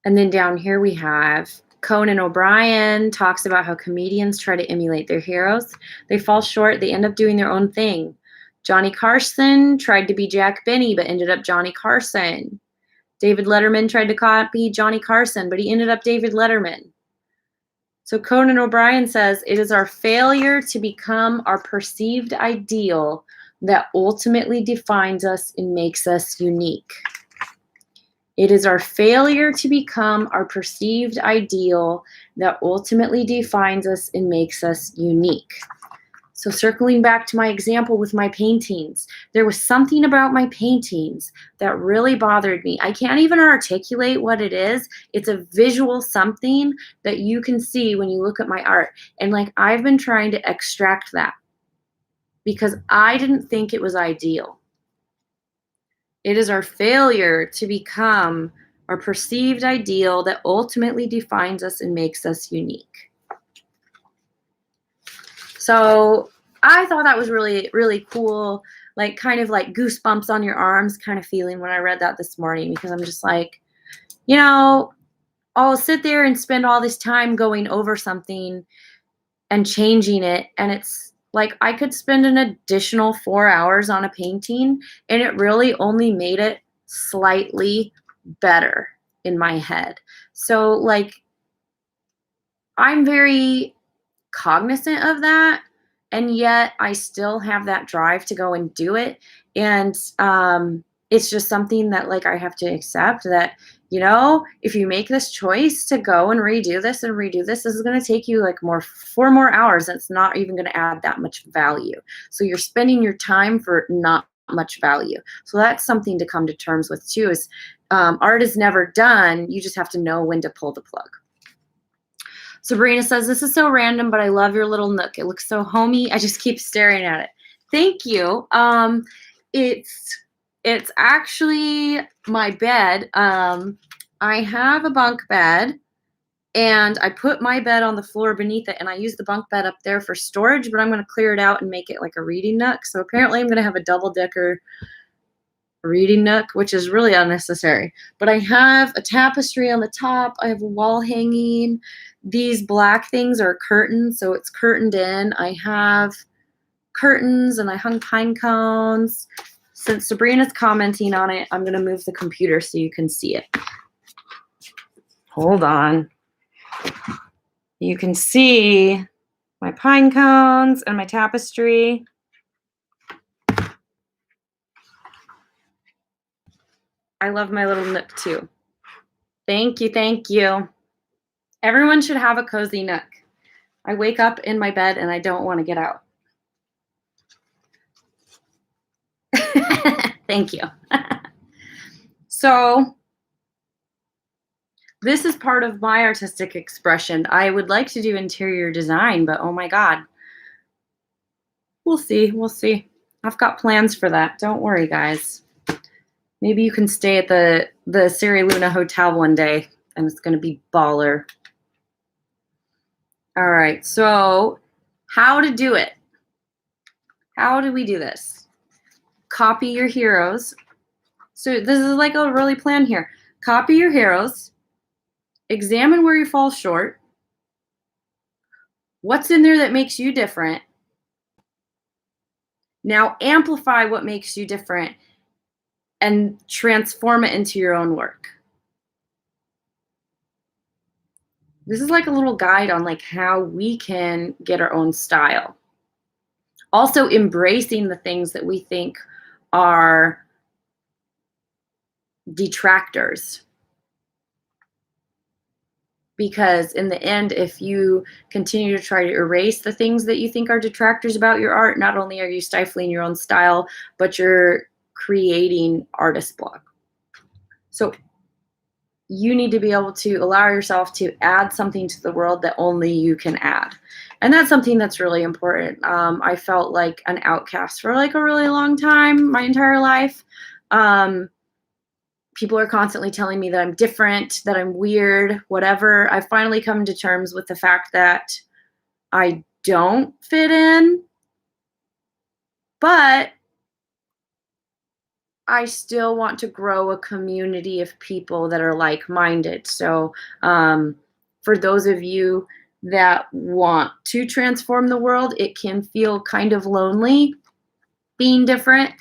And then down here we have Conan O'Brien talks about how comedians try to emulate their heroes. They fall short. They end up doing their own thing. Johnny Carson tried to be Jack Benny, but ended up Johnny Carson. David Letterman tried to copy Johnny Carson, but he ended up David Letterman. So Conan O'Brien says, it is our failure to become our perceived ideal that ultimately defines us and makes us unique. It is our failure to become our perceived ideal that ultimately defines us and makes us unique. So circling back to my example with my paintings, there was something about my paintings that really bothered me. I can't even articulate what it is. It's a visual something that you can see when you look at my art. And like, I've been trying to extract that because I didn't think it was ideal. It is our failure to become our perceived ideal that ultimately defines us and makes us unique. So I thought that was really, really cool, like kind of like goosebumps on your arms kind of feeling when I read that this morning, because I'm just like, you know, I'll sit there and spend all this time going over something and changing it, and it's like I could spend an additional 4 hours on a painting, and it really only made it slightly better in my head. So like, I'm very cognizant of that, and yet I still have that drive to go and do it. And it's just something that like I have to accept that, you know, if you make this choice to go and redo this, this is going to take you like 4 more hours. And it's not even going to add that much value. So you're spending your time for not much value. So that's something to come to terms with too, is art is never done. You just have to know when to pull the plug. Sabrina says, this is so random, but I love your little nook. It looks so homey. I just keep staring at it. Thank you. It's actually my bed. I have a bunk bed, and I put my bed on the floor beneath it, and I use the bunk bed up there for storage, but I'm going to clear it out and make it like a reading nook. So apparently I'm going to have a double-decker reading nook, which is really unnecessary. But I have a tapestry on the top. I have a wall hanging. These black things are curtains, so it's curtained in. I have curtains, and I hung pine cones. Since Sabrina's commenting on it, I'm going to move the computer so you can see it. Hold on. You can see my pine cones and my tapestry. I love my little nook too. Thank you, thank you. Everyone should have a cozy nook. I wake up in my bed and I don't want to get out. Thank you. So this is part of my artistic expression. I would like to do interior design, but oh my God. We'll see, we'll see. I've got plans for that. Don't worry, guys. Maybe you can stay at the Sari Luna Hotel one day, and it's going to be baller. All right, so how to do it. How do we do this? Copy your heroes. So this is like a really plan here. Copy your heroes. Examine where you fall short. What's in there that makes you different? Now amplify what makes you different and transform it into your own work. This is like a little guide on like how we can get our own style. Also embracing the things that we think are detractors. Because in the end, if you continue to try to erase the things that you think are detractors about your art, not only are you stifling your own style, but you're creating artist block. So you need to be able to allow yourself to add something to the world that only you can add. And that's something that's really important. I felt like an outcast for like a really long time, my entire life. people are constantly telling me that I'm different, that I'm weird, whatever. I've finally come to terms with the fact that I don't fit in, but I still want to grow a community of people that are like-minded. So for those of you that want to transform the world, it can feel kind of lonely being different,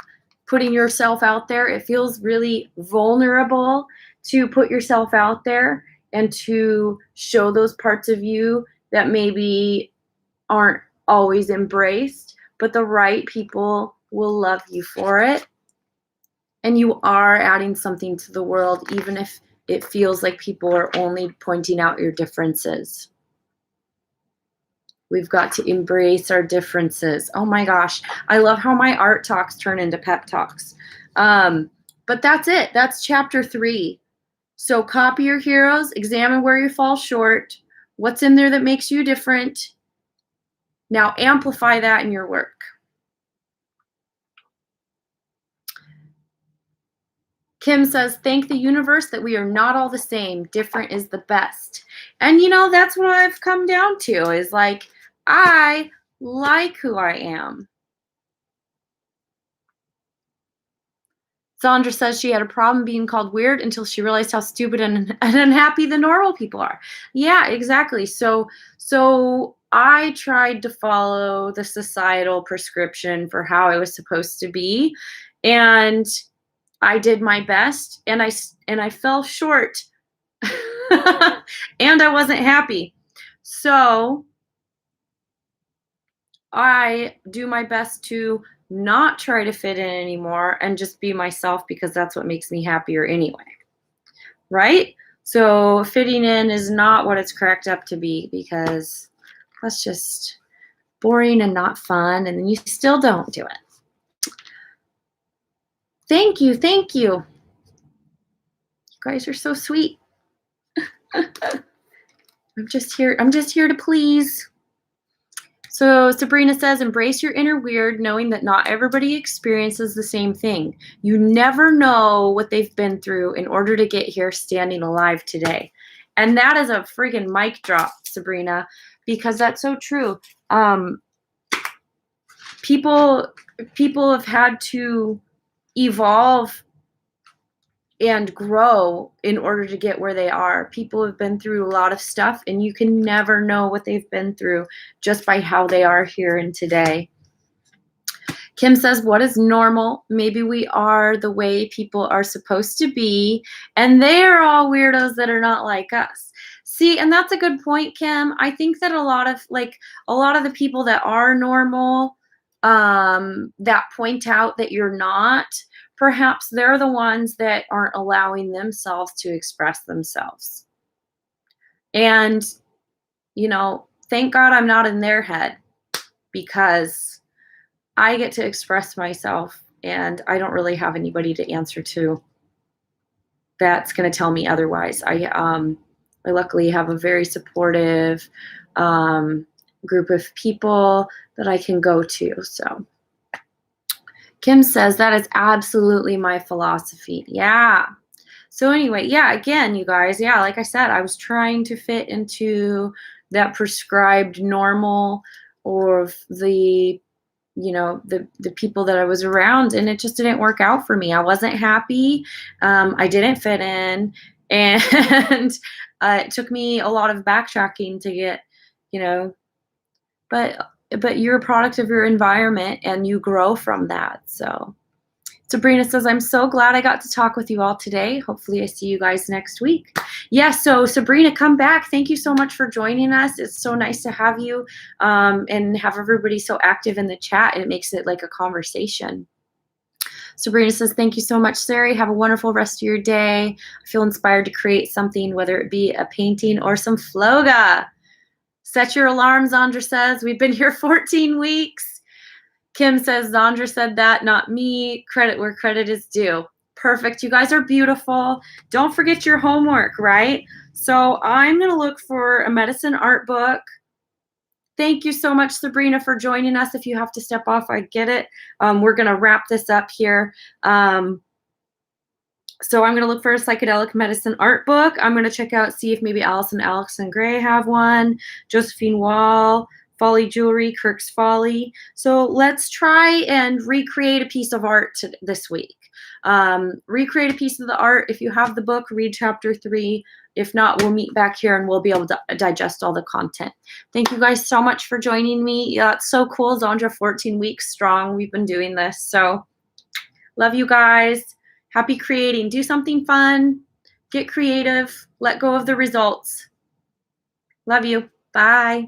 putting yourself out there. It feels really vulnerable to put yourself out there and to show those parts of you that maybe aren't always embraced, but the right people will love you for it. And you are adding something to the world, even if it feels like people are only pointing out your differences. We've got to embrace our differences. Oh my gosh, I love how my art talks turn into pep talks. But that's it. That's chapter 3. So copy your heroes, examine where you fall short, what's in there that makes you different. Now amplify that in your work. Kim says, thank the universe that we are not all the same. Different is the best. And, that's what I've come down to is like, I like who I am. Sandra says she had a problem being called weird until she realized how stupid and unhappy the normal people are. Yeah, exactly. So I tried to follow the societal prescription for how I was supposed to be. And I did my best, and I fell short, and I wasn't happy. So I do my best to not try to fit in anymore and just be myself, because that's what makes me happier anyway, right? So fitting in is not what it's cracked up to be, because that's just boring and not fun, and then you still don't do it. Thank you. You guys are so sweet. I'm just here to please. So Sabrina says, embrace your inner weird, knowing that not everybody experiences the same thing. You never know what they've been through in order to get here standing alive today. And that is a friggin' mic drop, Sabrina, because that's so true. People have had to evolve and grow in order to get where they are. People have been through a lot of stuff, and you can never know what they've been through just by how they are here and today. Kim says, what is normal? Maybe we are the way people are supposed to be, and they are all weirdos that are not like us. See, and that's a good point, Kim. I think that a lot of the people that are normal, that point out that you're not, perhaps they're the ones that aren't allowing themselves to express themselves. And, thank God I'm not in their head, because I get to express myself, and I don't really have anybody to answer to that's going to tell me otherwise. I luckily have a very supportive group of people that I can go to. So Kim says, that is absolutely my philosophy. Yeah. So anyway, yeah, again, you guys, yeah, like I said, I was trying to fit into that prescribed normal, or the people that I was around, and it just didn't work out for me. I wasn't happy. I didn't fit in, and it took me a lot of backtracking to get, but you're a product of your environment, and you grow from that. So Sabrina says, I'm so glad I got to talk with you all today. Hopefully I see you guys next week. Yeah, so Sabrina, come back. Thank you so much for joining us. It's so nice to have you and have everybody so active in the chat. It makes it like a conversation. Sabrina says, thank you so much, Sari. Have a wonderful rest of your day. I feel inspired to create something, whether it be a painting or some floga. Set your alarms, Andra says. We've been here 14 weeks. Kim says, Zandra said that, not me. Credit where credit is due. Perfect. You guys are beautiful. Don't forget your homework, right? So I'm going to look for a medicine art book. Thank you so much, Sabrina, for joining us. If you have to step off, I get it. We're going to wrap this up here. So I'm going to look for a psychedelic medicine art book. I'm going to check out, see if maybe Alice and Alex and Gray have one, Josephine Wall, Folly Jewelry, Kirk's Folly. So let's try and recreate a piece of art this week. Recreate a piece of the art. If you have the book, read chapter 3. If not, we'll meet back here and we'll be able to digest all the content. Thank you guys so much for joining me. Yeah, it's so cool. Zandra, 14 weeks strong. We've been doing this. So love you guys. Happy creating. Do something fun. Get creative. Let go of the results. Love you. Bye.